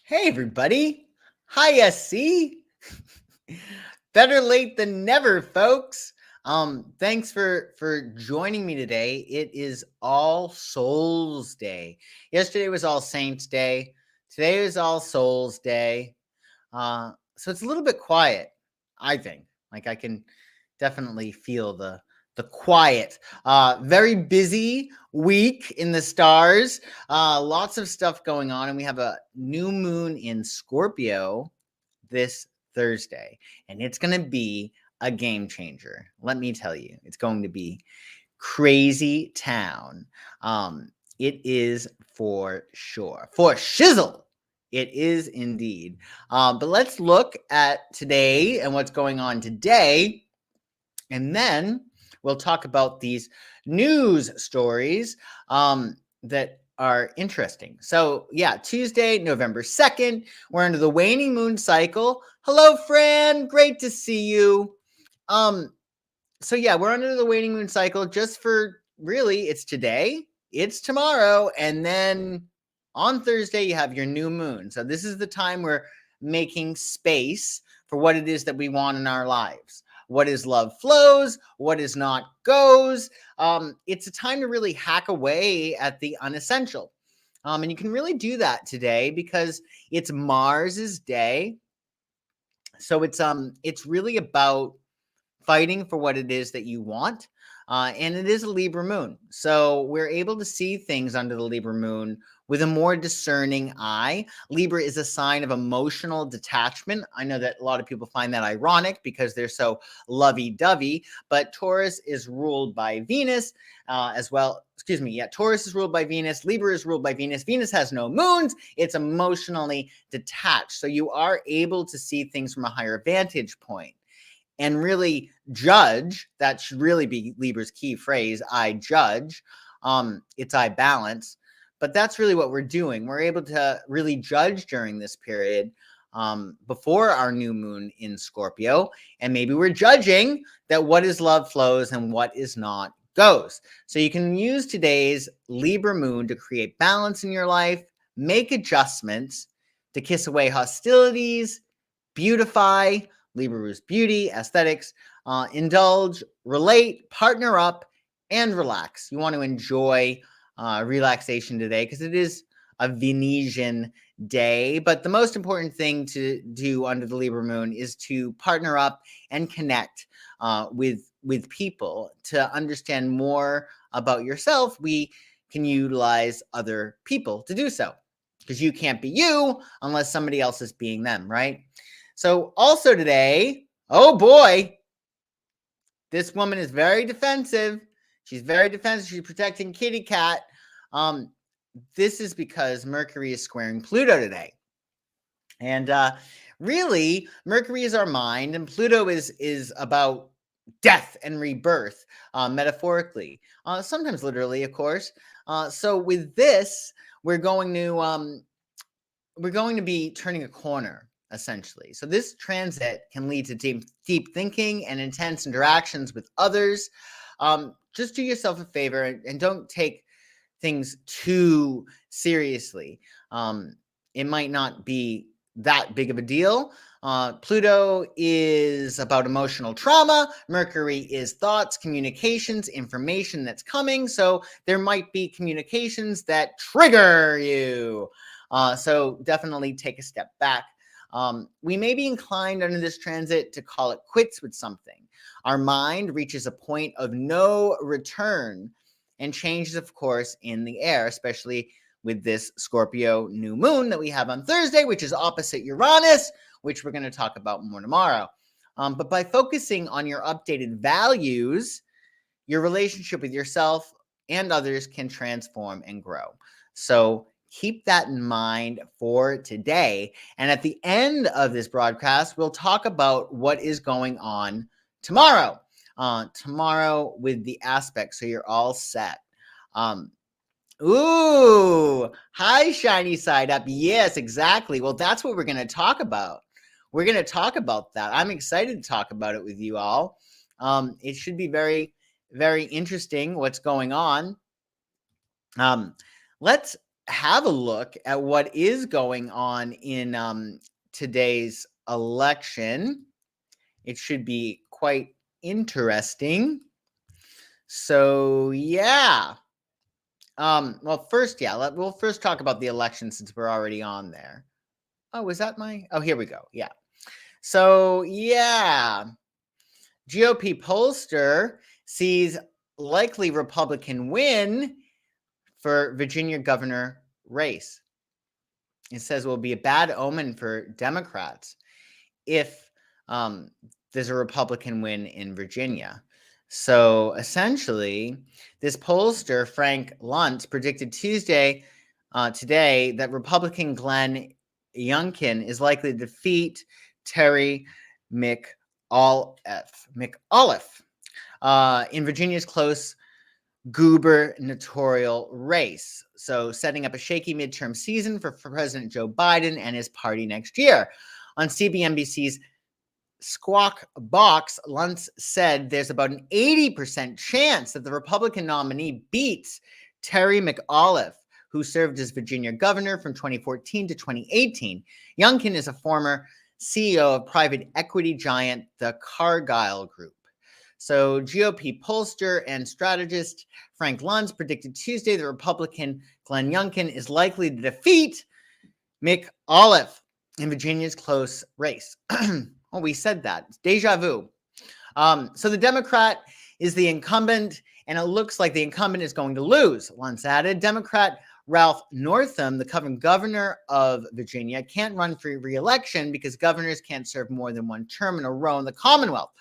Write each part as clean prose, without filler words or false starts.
Hey everybody. Hi SC. Better late than never, folks. Thanks for joining me today. It is All Souls Day. Yesterday was All Saints Day. Today is All Souls Day. So it's a little bit quiet, I think. Like I can definitely feel the quiet. Very busy week in the stars. Lots of stuff going on, and we have a new moon in Scorpio this Thursday, and it's going to be a game changer. Let me tell you, it's going to be crazy town. It is for sure, for shizzle. It is indeed. But let's look at today and what's going on today. And then we'll talk about these news stories that are interesting. So, yeah, Tuesday, November 2nd, we're into the waning moon cycle. Hello, Fran. Great to see you. So, yeah, we're under the waning moon cycle just for really, it's today, it's tomorrow, and then on Thursday, you have your new moon. So, this is the time we're making space for what it is that we want in our lives. What is love flows, what is not goes. It's a time to really hack away at the unessential. And you can really do that today because it's Mars's day. So it's really about fighting for what it is that you want. And it is a Libra moon. So we're able to see things under the Libra moon with a more discerning eye. Libra is a sign of emotional detachment. I know that a lot of people find that ironic because they're so lovey-dovey, but Taurus is ruled by Venus as well. Excuse me. Yeah, Taurus is ruled by Venus. Libra is ruled by Venus. Venus has no moons. It's emotionally detached. So you are able to see things from a higher vantage point and really judge. That should really be Libra's key phrase. I judge. It's I balance. But that's really what we're doing. We're able to really judge during this period before our new moon in Scorpio. And maybe we're judging that what is love flows and what is not goes. So you can use today's Libra moon to create balance in your life, make adjustments, to kiss away hostilities, beautify, Libra's beauty, aesthetics, indulge, relate, partner up, and relax. You want to enjoy relaxation today because it is a Venetian day. But the most important thing to do under the Libra moon is to partner up and connect with people to understand more about yourself. We can utilize other people to do so because you can't be you unless somebody else is being them, right? So also today, oh boy, this woman is very defensive. She's very defensive. She's protecting Kitty Cat. This is because Mercury is squaring Pluto today. And really, Mercury is our mind, and Pluto is about death and rebirth, metaphorically, sometimes literally, of course. So with this, we're going to be turning a corner, essentially. So this transit can lead to deep thinking and intense interactions with others. Just do yourself a favor and don't take things too seriously. It might not be that big of a deal. Pluto is about emotional trauma. Mercury is thoughts, communications, information that's coming. So there might be communications that trigger you. So definitely take a step back. We may be inclined under this transit to call it quits with something. Our mind reaches a point of no return and changes, of course, in the air, especially with this Scorpio new moon that we have on Thursday, which is opposite Uranus, which we're going to talk about more tomorrow. But by focusing on your updated values, your relationship with yourself and others can transform and grow. So keep that in mind for today. And at the end of this broadcast, we'll talk about what is going on tomorrow. Tomorrow with the aspects, so you're all set. Ooh, hi, shiny side up. Yes, exactly. Well, that's what we're going to talk about. We're going to talk about that. I'm excited to talk about it with you all. It should be very, very interesting what's going on. Let's have a look at what is going on in today's election. It should be quite interesting. So yeah. Well, first, we'll first talk about the election since we're already on there. Oh, was that oh, here we go. Yeah. So yeah. GOP pollster sees likely Republican win for Virginia governor race. It says it will be a bad omen for Democrats if there's a Republican win in Virginia. So essentially, this pollster, Frank Luntz, predicted today that Republican Glenn Youngkin is likely to defeat Terry McAuliffe in Virginia's close gubernatorial race. So setting up a shaky midterm season for President Joe Biden and his party next year. On CNBC's Squawk Box, Luntz said there's about an 80% chance that the Republican nominee beats Terry McAuliffe, who served as Virginia governor from 2014 to 2018. Youngkin is a former CEO of private equity giant the Cargill Group. So GOP pollster and strategist Frank Luntz predicted Tuesday that Republican Glenn Youngkin is likely to defeat McAuliffe in Virginia's close race. Oh, we said that. It's deja vu. So the Democrat is the incumbent, and it looks like the incumbent is going to lose. Luntz added, Democrat Ralph Northam, the current governor of Virginia, can't run for re-election because governors can't serve more than one term in a row in the Commonwealth.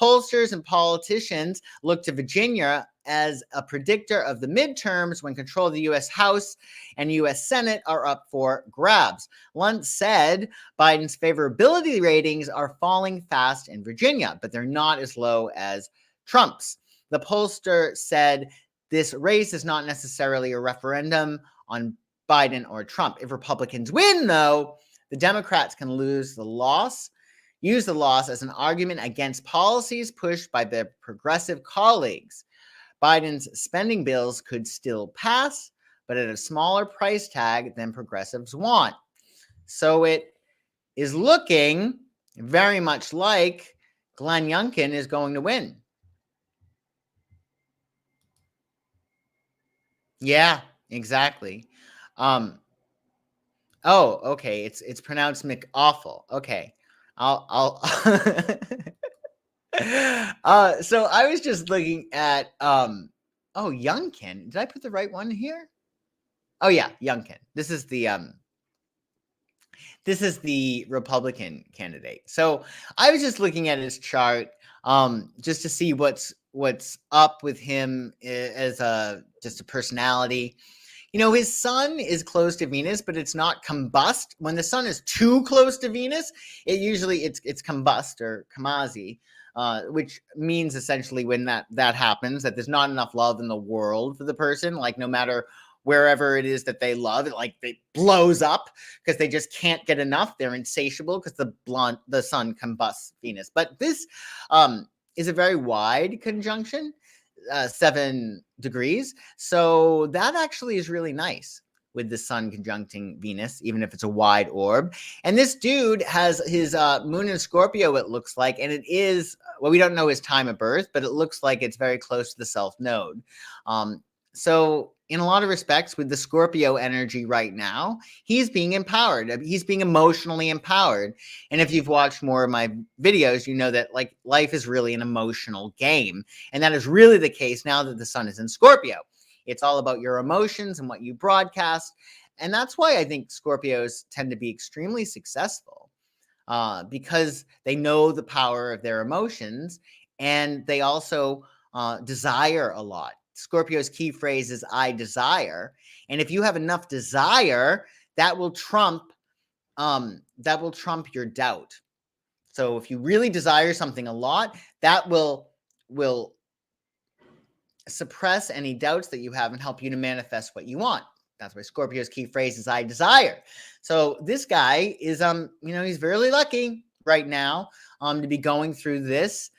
Pollsters and politicians look to Virginia as a predictor of the midterms when control of the U.S. House and U.S. Senate are up for grabs. Luntz said Biden's favorability ratings are falling fast in Virginia, but they're not as low as Trump's. The pollster said this race is not necessarily a referendum on Biden or Trump. If Republicans win, though, the Democrats can use the loss as an argument against policies pushed by their progressive colleagues. Biden's spending bills could still pass, but at a smaller price tag than progressives want. So it is looking very much like Glenn Youngkin is going to win. Yeah, exactly. Oh, okay. It's pronounced McAwful. Okay. I'll so I was just looking at oh, Youngkin. Did I put the right one here? Oh yeah, Youngkin. This is the Republican candidate. So I was just looking at his chart just to see what's up with him as just a personality. You know, his sun is close to Venus, but it's not combust. When the sun is too close to Venus, it's combust or kamazi, which means essentially when that happens, that there's not enough love in the world for the person. Like no matter wherever it is that they love, it blows up because they just can't get enough. They're insatiable because the sun combusts Venus. But this is a very wide conjunction. 7 degrees. So that actually is really nice with the sun conjuncting Venus, even if it's a wide orb. And this dude has his moon in Scorpio, it looks like, and it is, well, we don't know his time of birth, but it looks like it's very close to the South Node. So in a lot of respects, with the Scorpio energy right now, he's being empowered. He's being emotionally empowered. And if you've watched more of my videos, you know that like life is really an emotional game. And that is really the case now that the sun is in Scorpio. It's all about your emotions and what you broadcast. And that's why I think Scorpios tend to be extremely successful because they know the power of their emotions and they also desire a lot. Scorpio's key phrase is I desire. And if you have enough desire, that will trump your doubt. So if you really desire something a lot, that will suppress any doubts that you have and help you to manifest what you want. That's why Scorpio's key phrase is I desire. So this guy is he's very lucky right now to be going through this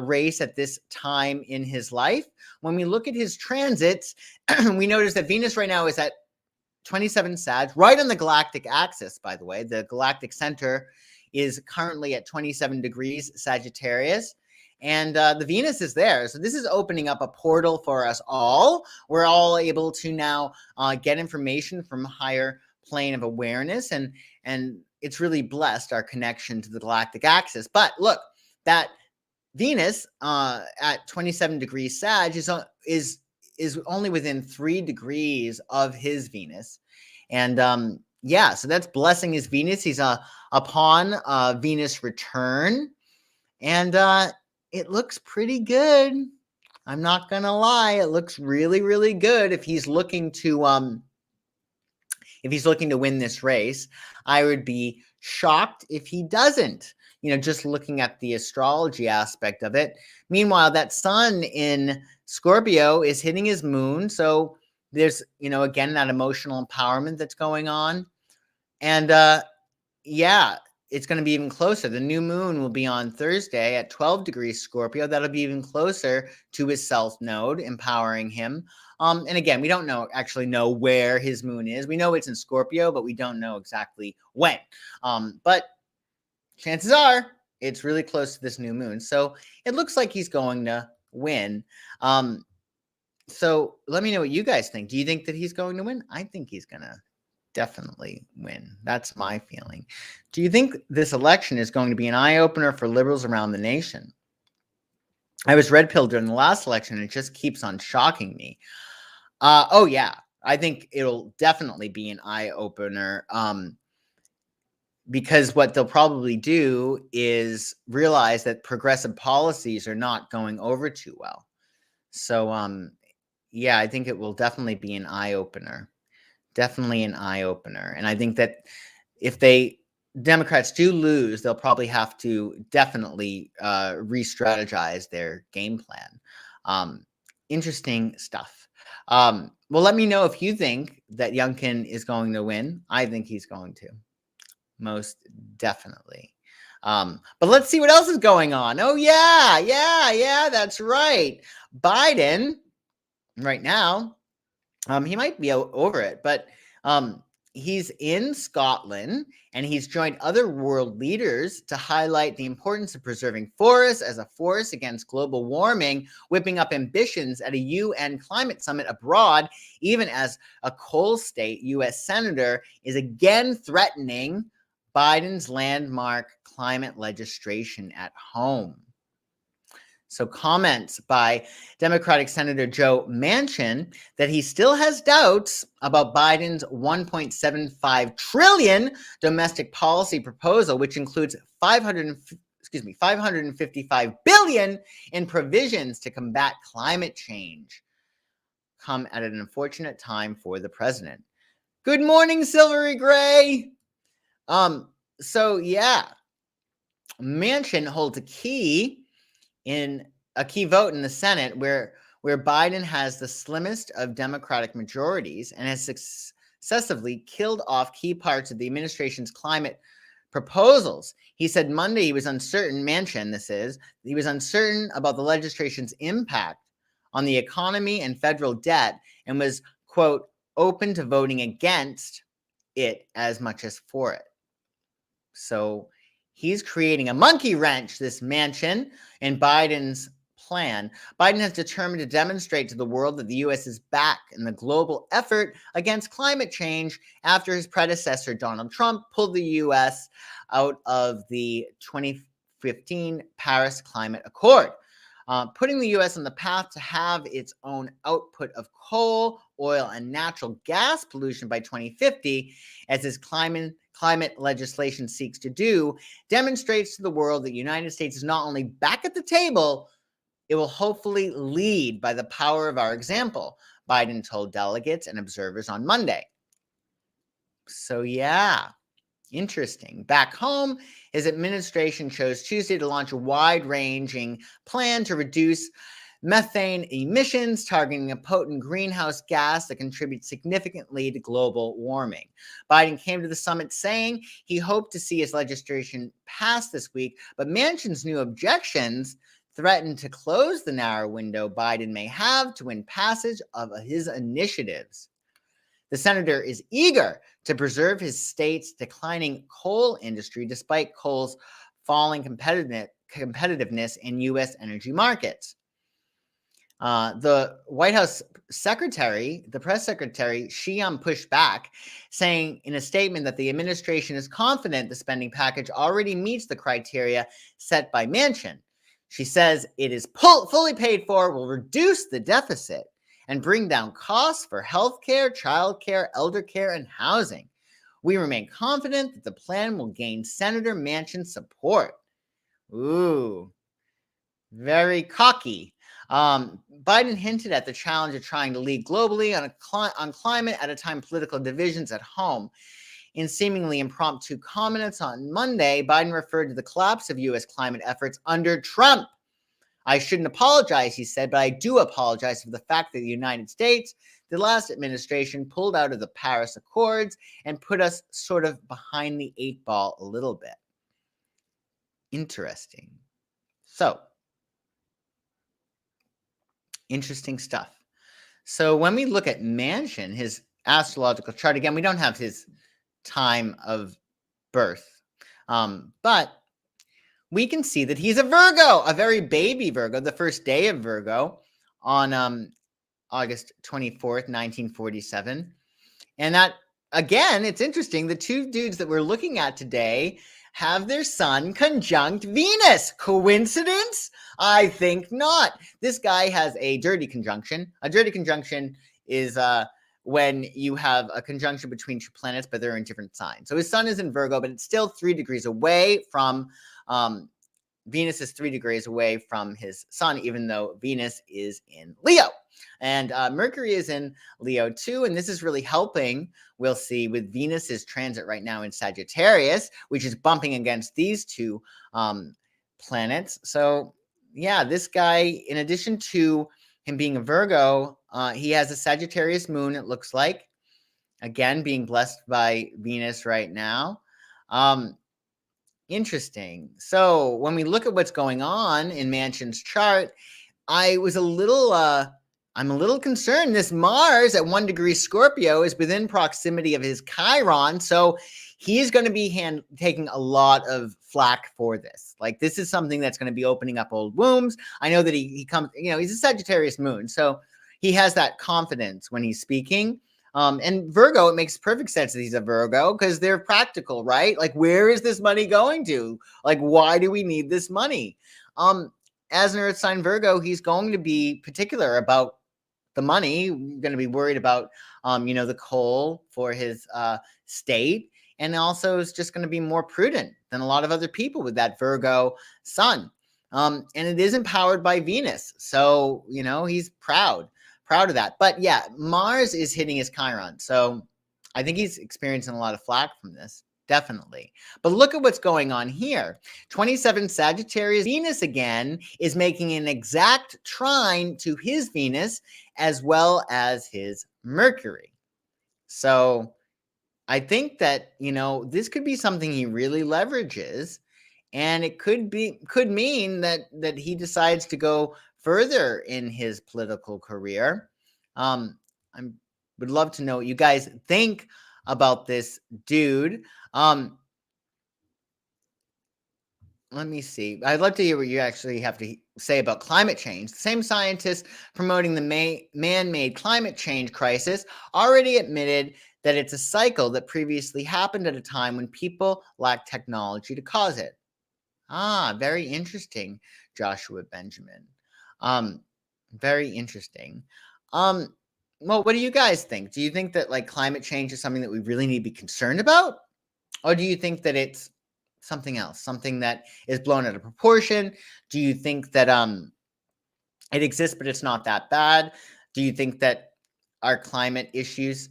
race at this time in his life. When we look at his transits, we notice that Venus right now is at 27 Sag, right on the galactic axis, by the way. The galactic center is currently at 27 degrees Sagittarius, and the Venus is there. So this is opening up a portal for us all. We're all able to now get information from a higher plane of awareness, and it's really blessed our connection to the galactic axis. But look, that Venus at 27 degrees Sag is only within 3 degrees of his Venus. And yeah, so that's blessing his Venus. He's upon Venus return, and it looks pretty good. I'm not gonna lie, it looks really, really good if he's looking to win this race. I would be shocked if he doesn't, just looking at the astrology aspect of it. Meanwhile, that sun in Scorpio is hitting his moon. So there's, again, that emotional empowerment that's going on. And yeah, it's going to be even closer. The new moon will be on Thursday at 12 degrees Scorpio. That'll be even closer to his South node, empowering him. And again, we don't actually know where his moon is. We know it's in Scorpio, but we don't know exactly when. But chances are it's really close to this new moon. So it looks like he's going to win. So let me know what you guys think. Do you think that he's going to win? I think he's going to definitely win. That's my feeling. Do you think this election is going to be an eye-opener for liberals around the nation? I was red-pilled during the last election, and it just keeps on shocking me. Oh, yeah. I think it'll definitely be an eye-opener because what they'll probably do is realize that progressive policies are not going over too well. So, yeah, I think it will definitely be an eye-opener. Definitely an eye-opener. And I think that if Democrats do lose, they'll probably have to definitely re-strategize their game plan. Interesting stuff. Well, let me know if you think that Youngkin is going to win. I think he's going to. Most definitely. But let's see what else is going on. Oh, yeah, that's right. Biden, right now, he might be over it, but he's in Scotland, and he's joined other world leaders to highlight the importance of preserving forests as a force against global warming, whipping up ambitions at a UN climate summit abroad, even as a coal state U.S. senator is again threatening Biden's landmark climate legislation at home. So comments by Democratic Senator Joe Manchin that he still has doubts about Biden's $1.75 trillion domestic policy proposal, which includes $555 billion in provisions to combat climate change, come at an unfortunate time for the president. Good morning, Silvery Gray. So yeah, Manchin holds a key vote in the Senate where Biden has the slimmest of Democratic majorities and has successively killed off key parts of the administration's climate proposals. He said Monday he was uncertain, he was uncertain about the legislation's impact on the economy and federal debt and was, quote, open to voting against it as much as for it. So he's creating a monkey wrench, this Manchin, in Biden's plan. Biden has determined to demonstrate to the world that the U.S. is back in the global effort against climate change after his predecessor, Donald Trump, pulled the U.S. out of the 2015 Paris Climate Accord, putting the U.S. on the path to have its own output of coal, oil, and natural gas pollution by 2050, as his climate legislation seeks to do, demonstrates to the world that the United States is not only back at the table, it will hopefully lead by the power of our example, Biden told delegates and observers on Monday. So yeah, interesting. Back home, his administration chose Tuesday to launch a wide-ranging plan to reduce methane emissions, targeting a potent greenhouse gas that contributes significantly to global warming. Biden came to the summit saying he hoped to see his legislation passed this week, but Manchin's new objections threatened to close the narrow window Biden may have to win passage of his initiatives. The senator is eager to preserve his state's declining coal industry despite coal's falling competitiveness in U.S. energy markets. The White House secretary, the press secretary, she pushed back, saying in a statement that the administration is confident the spending package already meets the criteria set by Manchin. She says it is fully paid for, will reduce the deficit, and bring down costs for healthcare, childcare, elder care, and housing. We remain confident that the plan will gain Senator Manchin's support. Ooh, very cocky. Biden hinted at the challenge of trying to lead globally on climate at a time political divisions at home. In seemingly impromptu comments on Monday, Biden referred to the collapse of U.S. climate efforts under Trump. I shouldn't apologize, he said, but I do apologize for the fact that the United States, the last administration, pulled out of the Paris Accords and put us sort of behind the 8 ball a little bit. Interesting. So, interesting stuff. So when we look at Manchin, his astrological chart, again, we don't have his time of birth, but we can see that he's a Virgo, a very baby Virgo, the first day of Virgo on August 24th, 1947. And that, again, it's interesting. The two dudes that we're looking at today have their sun conjunct Venus. Coincidence? I think not. This guy has a dirty conjunction. A dirty conjunction is when you have a conjunction between two planets, but they're in different signs. So his sun is in Virgo, but it's still 3 degrees away from Venus is 3 degrees away from his sun, even though Venus is in Leo. And Mercury is in Leo too, and this is really helping, we'll see, with Venus's transit right now in Sagittarius, which is bumping against these two planets. So yeah, this guy, in addition to him being a Virgo, he has a Sagittarius moon, it looks like. Again, being blessed by Venus right now. Interesting. So when we look at what's going on in Manchin's chart, I'm a little concerned. This Mars at 1 degree Scorpio is within proximity of his Chiron, so he's going to be taking a lot of flack for this. Like, this is something that's going to be opening up old wounds. I know that he comes, he's a Sagittarius moon, so he has that confidence when he's speaking. And Virgo, it makes perfect sense that he's a Virgo because they're practical, right? Like, where is this money going to? Like, why do we need this money? As an Earth sign Virgo, he's going to be particular about the money. We're going to be worried about, the coal for his state. And also is just going to be more prudent than a lot of other people with that Virgo sun. And it is empowered by Venus. So, he's proud of that. But yeah, Mars is hitting his Chiron. So I think he's experiencing a lot of flack from this. Definitely. But look at what's going on here. 27 Sagittarius Venus again is making an exact trine to his Venus as well as his Mercury. So I think that, this could be something he really leverages, and it could mean that he decides to go further in his political career. I would love to know what you guys think about this dude. Let me see. I'd love to hear what you actually have to say about climate change. The same scientists promoting the man-made climate change crisis already admitted that it's a cycle that previously happened at a time when people lacked technology to cause it. Very interesting, Joshua Benjamin. Very interesting. Well, what do you guys think? Do you think that climate change is something that we really need to be concerned about? Or do you think that it's something else, something that is blown out of proportion? Do you think that it exists, but it's not that bad? Do you think that our climate issues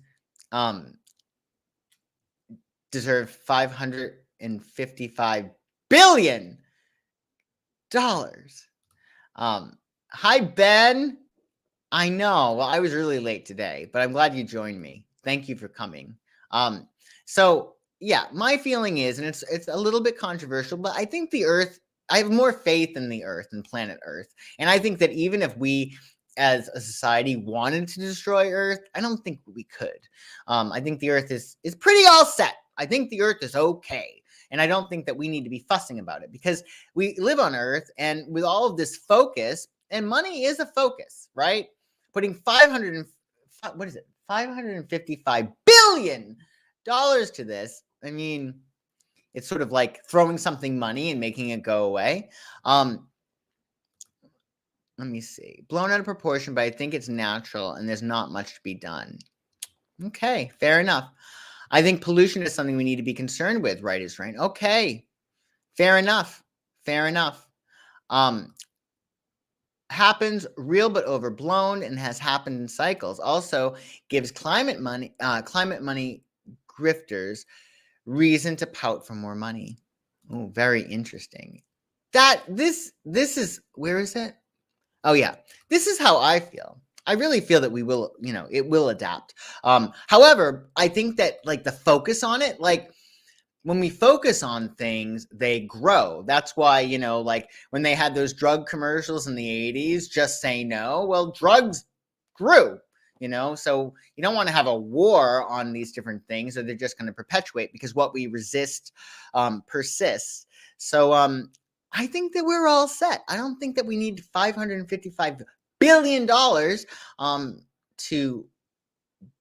deserve $555 billion? Hi, Ben. I know. Well, I was really late today, but I'm glad you joined me. Thank you for coming. So yeah, my feeling is, and it's a little bit controversial, but I think the Earth, I have more faith in the Earth and planet Earth. And I think that even if we as a society wanted to destroy Earth, I don't think we could. I think the Earth is pretty all set. I think the Earth is okay. And I don't think that we need to be fussing about it because we live on Earth, and with all of this focus, and money is a focus, right? Putting 555 billion dollars to this. I mean, it's sort of like throwing something money and making it go away. Let me see. Blown out of proportion, but I think it's natural and there's not much to be done. Okay, fair enough. I think pollution is something we need to be concerned with, right is right. Okay, fair enough. Fair enough. Happens real but overblown and has happened in cycles. Also gives climate money grifters reason to pout for more money. Oh, very interesting. This is, where is it? Oh yeah, this is how I feel. I really feel that we will, it will adapt. However, I think that like the focus on it, like when we focus on things, they grow. That's why, like when they had those drug commercials in the 80s, just say no. Well, drugs grew, so you don't want to have a war on these different things, or they're just going to perpetuate, because what we resist persists. So I think that we're all set. I don't think that we need $555 billion to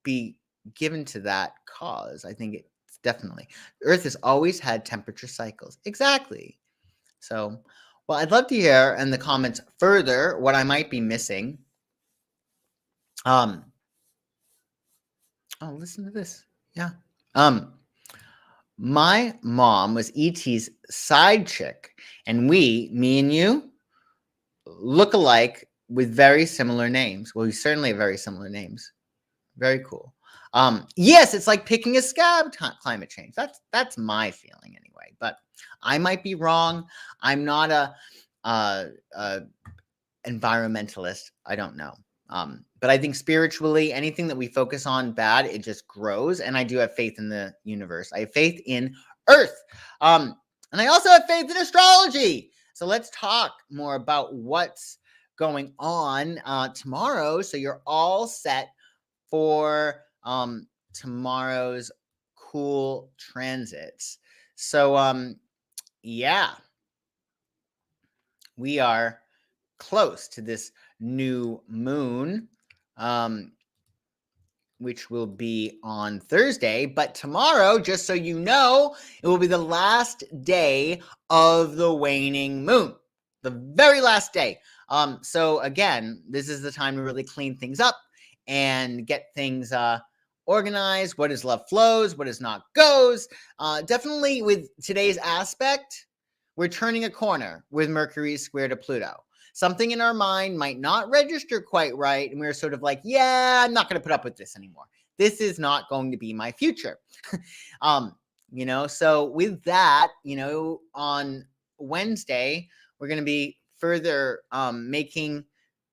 be given to that cause. I think it's definitely, Earth has always had temperature cycles. Exactly. So, well, I'd love to hear in the comments further what I might be missing. Oh, listen to this. Yeah. My mom was E.T.'s side chick, and me and you, look alike with very similar names. Well, we certainly have very similar names. Very cool. Yes, it's like picking a scab. Climate change. That's my feeling anyway. But I might be wrong. I'm not a environmentalist. I don't know. But I think spiritually, anything that we focus on bad, it just grows. And I do have faith in the universe. I have faith in Earth. And I also have faith in astrology. So let's talk more about what's going on tomorrow, so you're all set for tomorrow's cool transits. So yeah, we are close to this new moon, which will be on Thursday. But tomorrow, just so you know, it will be the last day of the waning moon, the very last day. So again, this is the time to really clean things up and get things organized. What is love flows, what is not goes. Definitely with today's aspect, we're turning a corner with Mercury square to Pluto. Something in our mind might not register quite right, and we're sort of like, yeah, I'm not going to put up with this anymore. This is not going to be my future. So with that, on Wednesday, we're going to be further making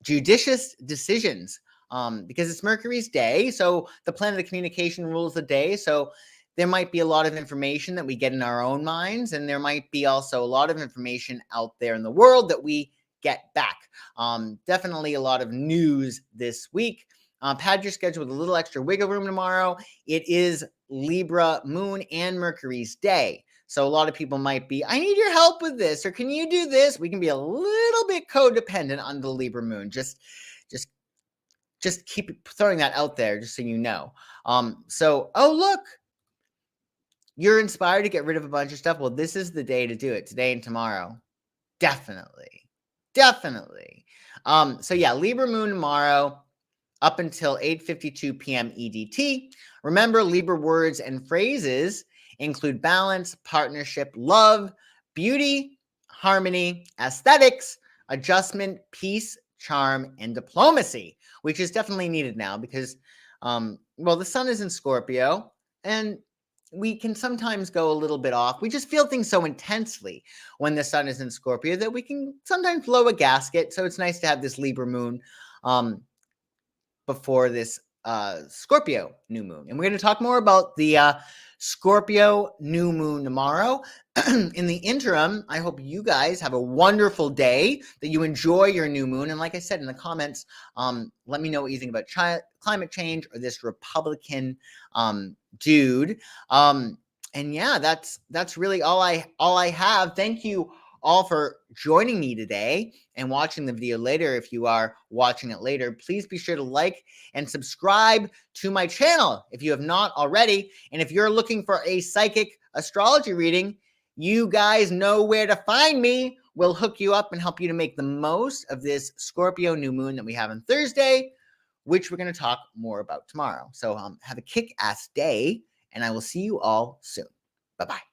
judicious decisions because it's Mercury's day. So the planet of communication rules the day. So there might be a lot of information that we get in our own minds, and there might be also a lot of information out there in the world that we get back. Definitely a lot of news this week. Pad your schedule with a little extra wiggle room tomorrow. It is Libra moon and Mercury's day. So a lot of people might be, I need your help with this, or can you do this? We can be a little bit codependent on the Libra moon. Just keep throwing that out there, just so you know. Oh, look, you're inspired to get rid of a bunch of stuff. Well, this is the day to do it, today and tomorrow. Definitely. So yeah, Libra moon tomorrow up until 8:52 p.m. EDT. Remember, Libra words and phrases include balance, partnership, love, beauty, harmony, aesthetics, adjustment, peace, charm, and diplomacy, which is definitely needed now because, the sun is in Scorpio, and we can sometimes go a little bit off. We just feel things so intensely when the sun is in Scorpio that we can sometimes blow a gasket. So it's nice to have this Libra moon before this Scorpio new moon. And we're going to talk more about the Scorpio new moon tomorrow. in the interim, I hope you guys have a wonderful day, that you enjoy your new moon. And like I said in the comments, let me know what you think about climate change or this Republican dude. And yeah, that's really all I have. Thank you all for joining me today and watching the video later. If you are watching it later, please be sure to like and subscribe to my channel if you have not already. And if you're looking for a psychic astrology reading, you guys know where to find me. We'll hook you up and help you to make the most of this Scorpio new moon that we have on Thursday, which we're going to talk more about tomorrow. So have a kick-ass day, and I will see you all soon. Bye-bye.